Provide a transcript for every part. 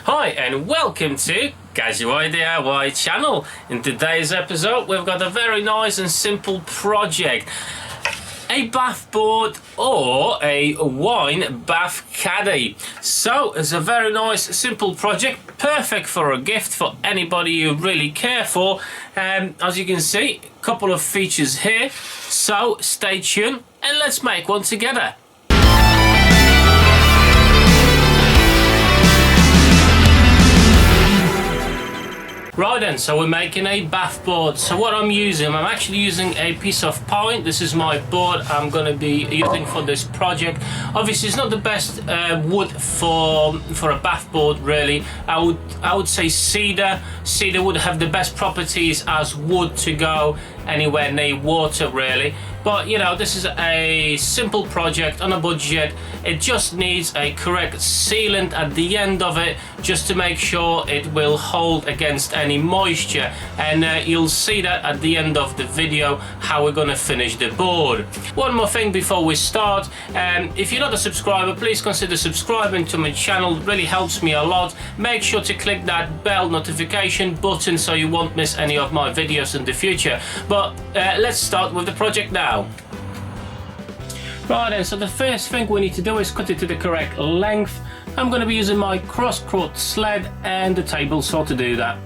Hi and welcome to Casual DIY channel. In today's episode we've got a very nice and simple project. A bath board or a wine bath caddy. So it's a very nice simple project, perfect for a gift for anybody you really care for. As you can see, a couple of features here, so stay tuned and let's make one together. Right then, so we're making a bath board. So what I'm actually using a piece of pine. This is my board I'm going to be using for this project. Obviously it's not the best wood for a bath board really. I would say cedar. Cedar would have the best properties as wood to go anywhere near water really. But you know, this is a simple project on a budget. It just needs a correct sealant at the end of it, just to make sure it will hold against any moisture. And you'll see that at the end of the video how we're gonna finish the board. One more thing before we start, if you're not a subscriber, please consider subscribing to my channel. It really helps me a lot. Make sure to click that bell notification button so you won't miss any of my videos in the future. But let's start with the project now. Right then, so the first thing we need to do is cut it to the correct length. I'm going to be using my cross-cut sled and the table saw to do that.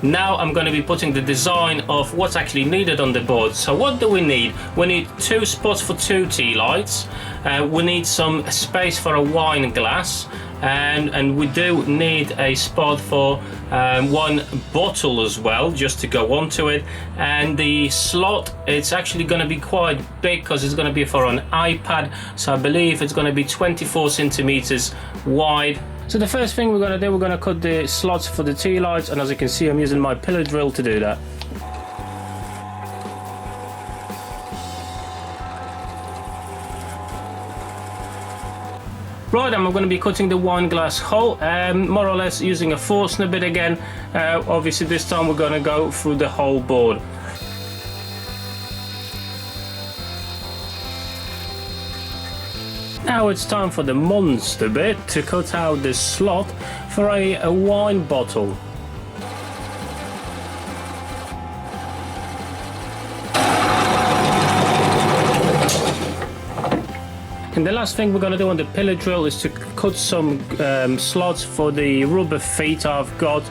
Now I'm going to be putting the design of what's actually needed on the board. So what do we need? We need 2 spots for 2 tea lights. We need some space for a wine glass. And we do need a spot for 1 bottle as well, just to go onto it. And the slot, it's actually going to be quite big because it's going to be for an iPad. So I believe it's going to be 24 centimeters wide. So the first thing we're going to do, we're going to cut the slots for the tea lights, and as you can see I'm using my pillar drill to do that. Right, and we're going to be cutting the wine glass hole, more or less using a Forstner bit again. Obviously this time we're going to go through the whole board. Now it's time for the monster bit to cut out this slot for a wine bottle. And the last thing we're going to do on the pillar drill is to cut some slots for the rubber feet I've got.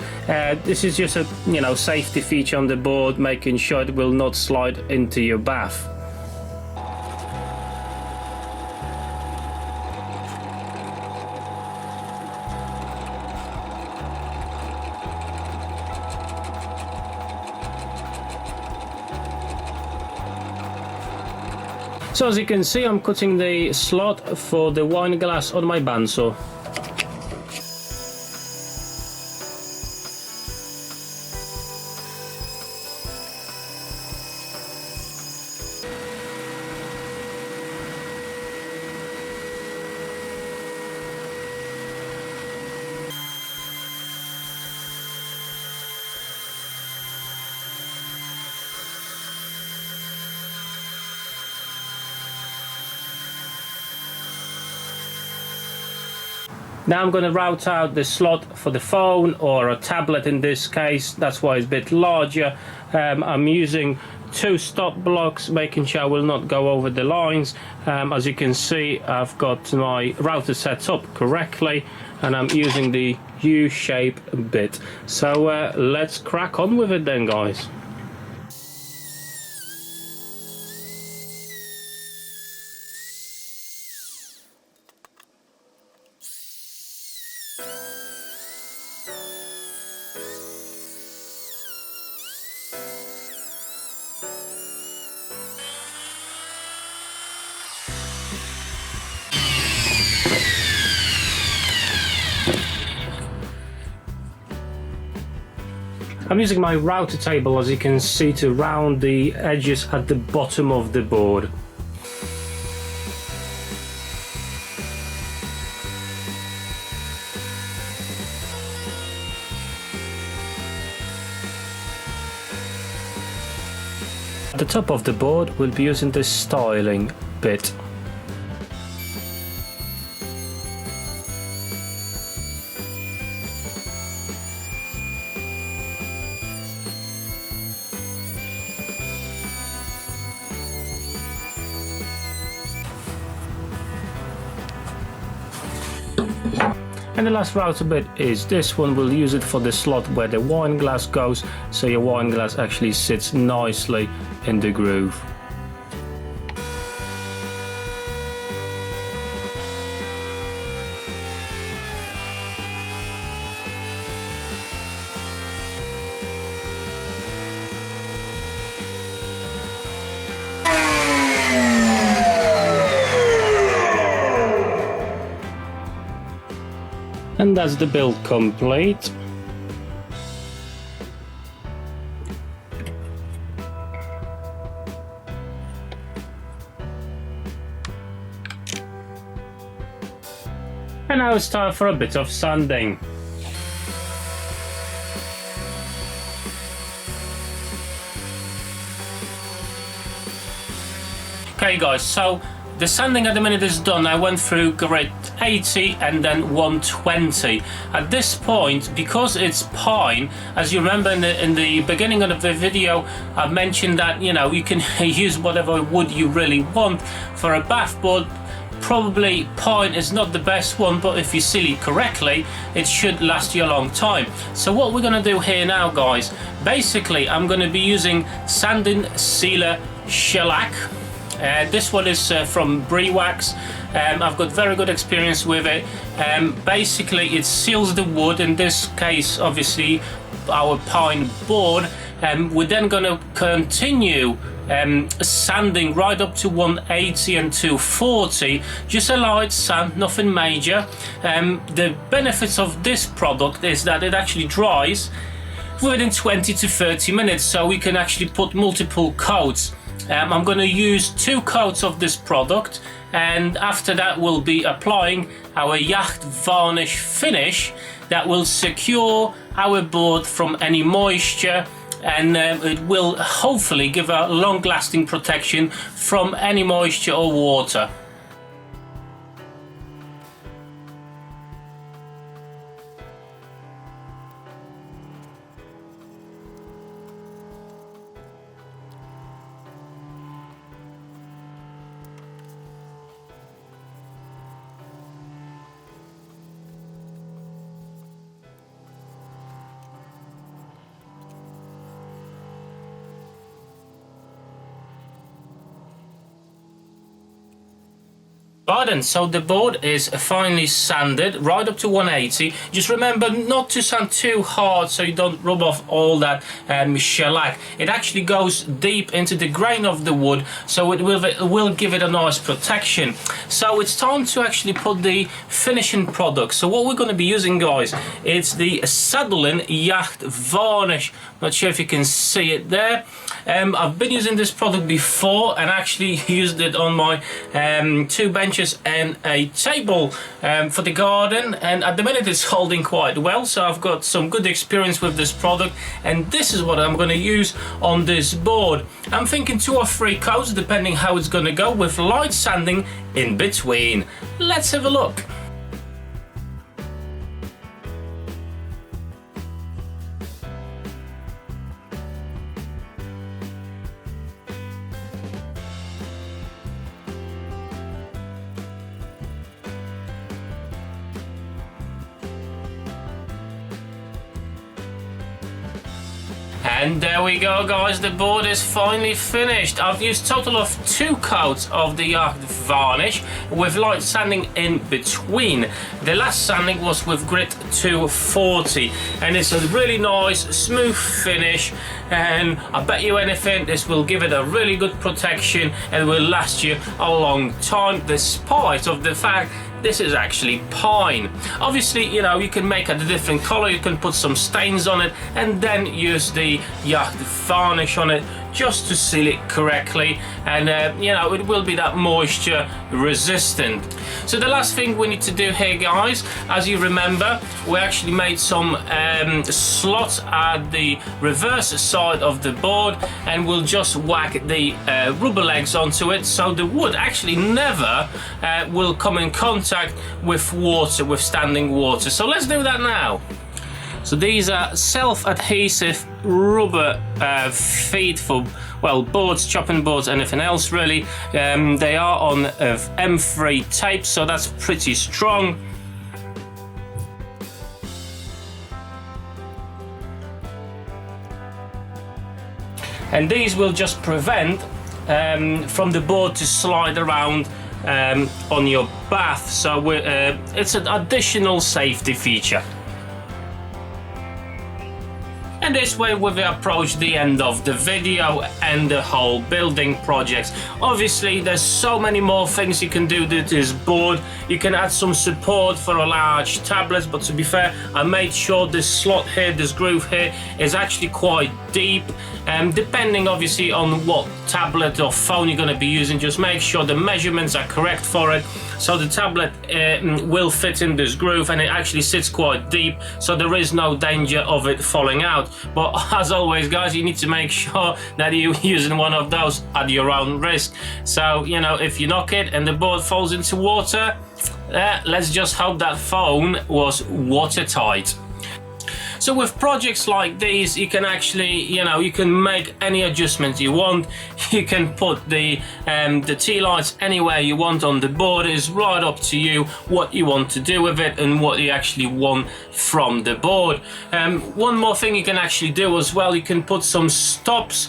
This is just a safety feature on the board, making sure it will not slide into your bath. So as you can see, I'm cutting the slot for the wine glass on my bandsaw. Now I'm going to route out the slot for the phone or a tablet in this case. That's why it's a bit larger. I'm using 2 stop blocks, making sure I will not go over the lines. As you can see, I've got my router set up correctly and I'm using the U-shape bit. So let's crack on with it then, guys. I'm using my router table, as you can see, to round the edges at the bottom of the board. At the top of the board we'll be using this styling bit. And the last router bit is this one. We'll use it for the slot where the wine glass goes, so your wine glass actually sits nicely in the groove. And that's the build complete. And now it's time for a bit of sanding. Okay guys, so the sanding at the minute is done. I went through grit 80 and then 120. At this point, because it's pine, as you remember in the beginning of the video, I mentioned that, you know, you can use whatever wood you really want for a bathboard. Probably pine is not the best one, but if you seal it correctly, it should last you a long time. So what we're going to do here now, guys, basically I'm going to be using sanding sealer Shellac. This one is from Briwax. I've got very good experience with it. Basically it seals the wood, in this case obviously our pine board. We're then going to continue sanding right up to 180 and 240, just a light sand, nothing major. The benefits of this product is that it actually dries within 20 to 30 minutes, so we can actually put multiple coats. I'm going to use 2 coats of this product, and after that we'll be applying our yacht varnish finish that will secure our board from any moisture, and it will hopefully give a long-lasting protection from any moisture or water. Right then, so the board is finally sanded right up to 180. Just remember not to sand too hard so you don't rub off all that shellac. It actually goes deep into the grain of the wood, so it will give it a nice protection. So it's time to actually put the finishing product. So what we're going to be using, guys, it's the Silverline yacht varnish. Not sure if you can see it there. I've been using this product before and actually used it on my 2 benches and a table for the garden, and at the minute it's holding quite well, so I've got some good experience with this product, and this is what I'm going to use on this board. I'm thinking 2 or 3 coats depending how it's going to go, with light sanding in between. Let's have a look. And there we go, guys, the board is finally finished. I've used a total of 2 coats of the yacht varnish with light sanding in between. The last sanding was with grit 240, and it's a really nice smooth finish, and I bet you anything this will give it a really good protection and will last you a long time, despite of the fact this is actually pine. Obviously, you know, you can make it a different color, you can put some stains on it and then use the yacht varnish on it just to seal it correctly, and you know, it will be that moisture resistant. So the last thing we need to do here, guys, as you remember, we actually made some slots at the reverse side of the board, and we'll just whack the rubber legs onto it, so the wood actually never will come in contact with water, with standing water. So let's do that now. So these are self-adhesive rubber feet for, well, boards, chopping boards, anything else really. They are on M3 tape, so that's pretty strong. And these will just prevent from the board to slide around on your bath. So it's an additional safety feature. And this way we've approached the end of the video and the whole building project. Obviously there's so many more things you can do to this board. You can add some support for a large tablet, but to be fair, I made sure this slot here, this groove here, is actually quite deep. Depending obviously on what tablet or phone you're going to be using, just make sure the measurements are correct for it. So the tablet will fit in this groove, and it actually sits quite deep, so there is no danger of it falling out. But as always, guys, you need to make sure that you're using one of those at your own risk. So, you know, if you knock it and the board falls into water, let's just hope that phone was watertight. So with projects like these, you can actually, you know, you can make any adjustments you want. You can put the tea lights anywhere you want on the board. It's right up to you what you want to do with it and what you actually want from the board. One more thing you can actually do as well, you can put some stops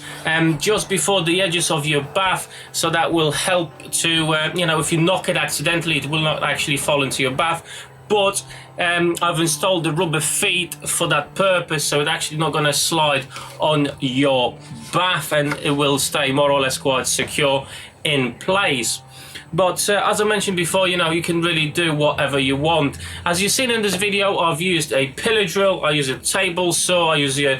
just before the edges of your bath, so that will help to, you know, if you knock it accidentally, it will not actually fall into your bath. But I've installed the rubber feet for that purpose, so it's actually not going to slide on your bath, and it will stay more or less quite secure in place. But as I mentioned before, you know, you can really do whatever you want. As you've seen in this video, I've used a pillar drill, I use a table saw, I use a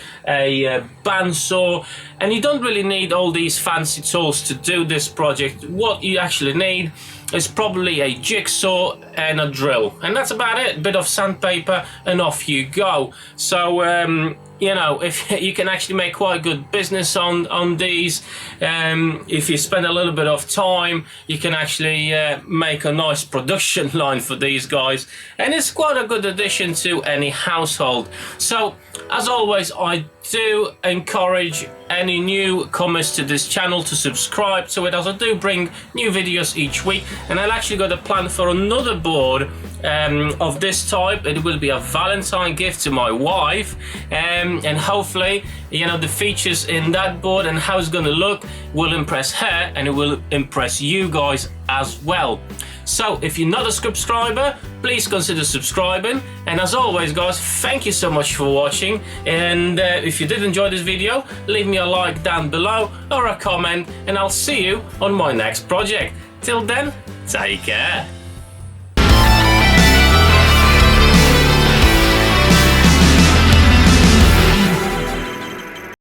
bandsaw, and you don't really need all these fancy tools to do this project. What you actually need is probably a jigsaw and a drill, and that's about it. A bit of sandpaper and off you go. So you know, if you can actually make quite good business on these, if you spend a little bit of time, you can actually make a nice production line for these guys, and it's quite a good addition to any household. So as always, I do encourage any newcomers to this channel to subscribe to it, as I do bring new videos each week. And I've actually got a plan for another board of this type. It will be a Valentine gift to my wife, and hopefully, you know, the features in that board and how it's going to look will impress her, and it will impress you guys as well. So if you're not a subscriber, please consider subscribing. And as always, guys, thank you so much for watching. And if you did enjoy this video, leave me a like down below or a comment, and I'll see you on my next project. Till then, take care.